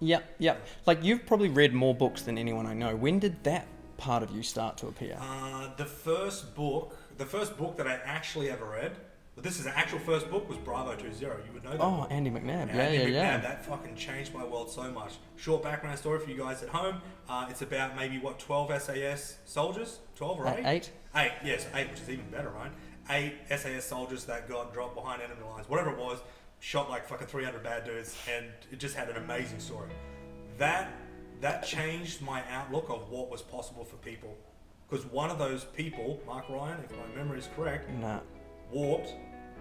Yep. Like, you've probably read more books than anyone I know. When did that part of you start to appear? The first book that I actually ever read, but this is the actual first book, was Bravo 20. You would know that. Oh, Andy McNabb. Andy McNabb, Yeah. that fucking changed my world so much. Short background story for you guys at home. It's about maybe, 12 SAS soldiers? 12 or 8? 8? 8, yes, 8, which is even better, right? 8 SAS soldiers that got dropped behind enemy lines, whatever it was, shot like fucking 300 bad dudes, and it just had an amazing story. That changed my outlook of what was possible for people. Because one of those people, Mark Ryan, if my memory is correct, warped.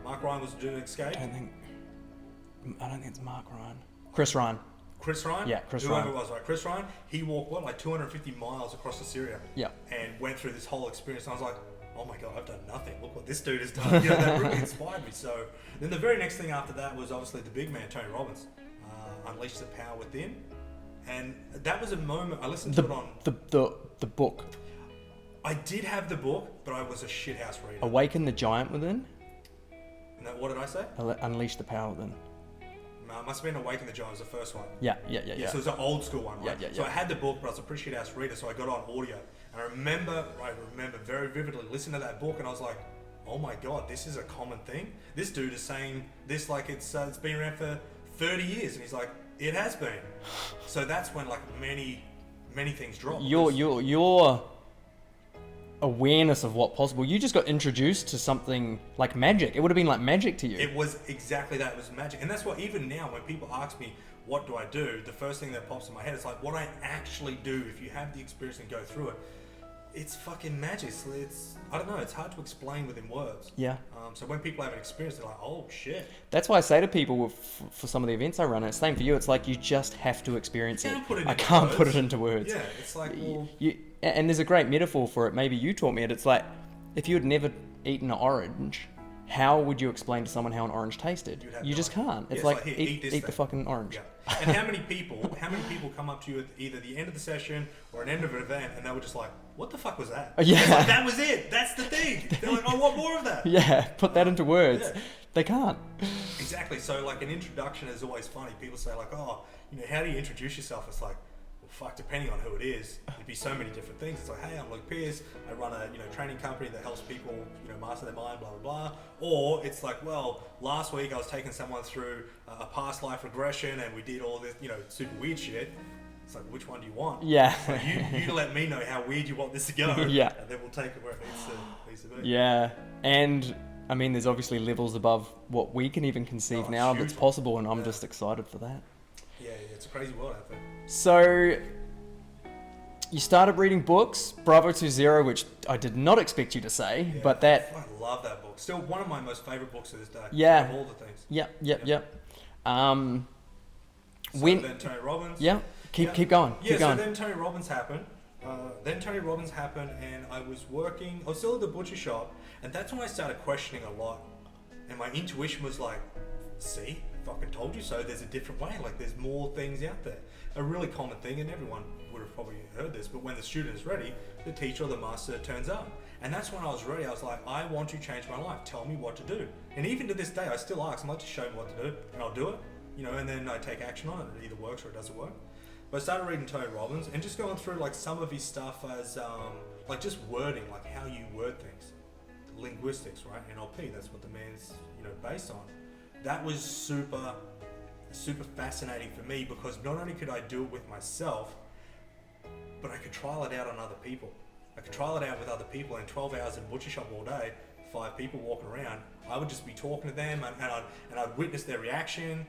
Mark Ryan was doing Escape. I don't think it's Mark Ryan. Chris Ryan. Chris Ryan? Yeah, Chris Whoever Ryan. it was, right? Chris Ryan, he walked, like 250 miles across to Syria. Yeah. And went through this whole experience. And I was like, oh my God, I've done nothing. Look what this dude has done. That really inspired me. So then the very next thing after that was obviously the big man, Tony Robbins, Unleash the Power Within. And that was a moment, I listened to it on... The book. I did have the book, but I was a shithouse reader. Awaken the Giant Within? And what did I say? Unleash the Power Within. It must have been Awaken the Giant was the first one. Yeah. So it was an old school one, right? Yeah. So I had the book, but I was a pretty shit-ass reader, so I got on audio. And I remember very vividly listening to that book, and I was like, oh my God, this is a common thing? This dude is saying this like it's been around for 30 years. And he's like, it has been. So that's when like many things drop. Your awareness of what possible, you just got introduced to something like magic. It would have been like magic to you. It was exactly that. It was magic. And that's what, even now, when people ask me, what do I do? The first thing that pops in my head is like, what I actually do, if you have the experience and go through it, it's fucking magic. It's I don't know, it's hard to explain within words. Yeah. So when people have an experience, they're like, oh shit. That's why I say to people for some of the events I run, and it's the same for you, it's like you just have to experience it. I can't put it into words. Yeah, it's like, well... And there's a great metaphor for it. Maybe you taught me it. It's like, if you had never eaten an orange, how would you explain to someone how an orange tasted? You just can't. It's like, here, eat the fucking orange. Yeah. And how many people come up to you at either the end of the session or an end of an event, and they were just like, what the fuck was that? Yeah. Like, that was it. That's the thing. They're like, I want more of that. Yeah, put that into words. Yeah. They can't. Exactly. So like an introduction is always funny. People say like, oh, how do you introduce yourself? It's like, fuck, depending on who it is, it'd be so many different things. It's like, hey, I'm Luke Pierce. I run a training company that helps people master their mind, blah blah blah. Or it's like, well, last week I was taking someone through a past life regression, and we did all this super weird shit. It's like, which one do you want? Yeah. Like, you let me know how weird you want this to go. Yeah. And then we'll take it where it needs to be. Yeah. And I mean, there's obviously levels above what we can even conceive now that's possible, and I'm just excited for that. Yeah, it's a crazy world out there. So, you started reading books, Bravo 20, which I did not expect you to say, but that... I love that book. Still one of my most favourite books to this day. Yeah. Of all the things. Yep. Then Tony Robbins. Yeah. Keep going. Yeah, so then Tony Robbins happened. And I was still at the butcher shop, and that's when I started questioning a lot. And my intuition was like, see, I fucking told you so. There's a different way. Like, there's more things out there. A really common thing, and everyone would have probably heard this, but when the student is ready, the teacher or the master turns up. And that's when I was ready. I was like, I want to change my life. Tell me what to do. And even to this day, I still ask. I'm like, just show me what to do, and I'll do it. And then I take action on it. It either works or it doesn't work. But I started reading Tony Robbins and just going through like some of his stuff as like just wording, like how you word things, linguistics, right? NLP. That's what the man's based on. That was super fascinating for me, because not only could I do it with myself, but I could trial it out on other people. I could trial it out with other people. In 12 hours in a butcher shop all day, 5 people walking around, I would just be talking to them, and I'd witness their reaction,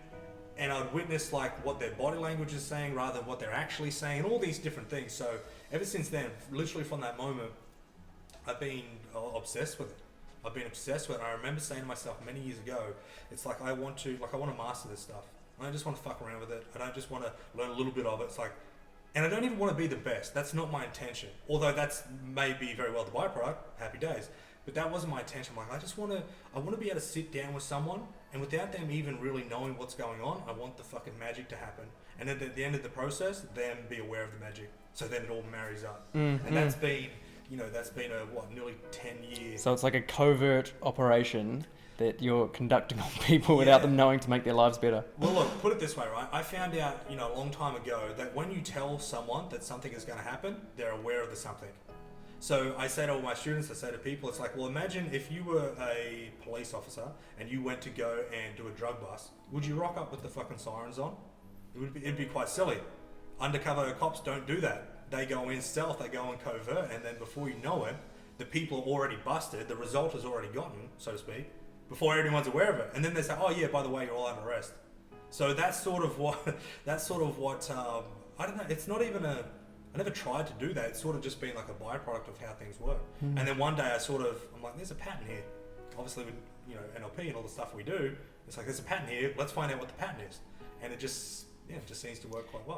and I'd witness like what their body language is saying rather than what they're actually saying, and all these different things. So ever since then, literally from that moment, I've been obsessed with it. I remember saying to myself many years ago, it's like I want to master this stuff. I don't just want to fuck around with it. I don't just want to learn a little bit of it. It's like, and I don't even want to be the best. That's not my intention. Although that's maybe very well the byproduct. Happy days. But that wasn't my intention. I'm like, I want to be able to sit down with someone, and without them even really knowing what's going on, I want the fucking magic to happen. And then at the end of the process, them be aware of the magic. So then it all marries up. Mm-hmm. And that's been, nearly 10 years. So it's like a covert operation that you're conducting on people without them knowing to make their lives better. Well, look, put it this way, right? I found out, a long time ago that when you tell someone that something is going to happen, they're aware of the something. So I say to all my students, I say to people, it's like, well, imagine if you were a police officer and you went to go and do a drug bust, would you rock up with the fucking sirens on? It'd be quite silly. Undercover cops don't do that. They go in stealth, they go in covert, and then before you know it, the people are already busted, the result is already gotten, so to speak, before anyone's aware of it. And then they say, oh yeah, by the way, you're all under arrest. So that's sort of what, I don't know, it's not even I never tried to do that. It's sort of just been like a byproduct of how things work. And then one day I'm like, there's a pattern here. Obviously with, NLP and all the stuff we do, it's like, there's a pattern here, let's find out what the pattern is. And it just seems to work quite well.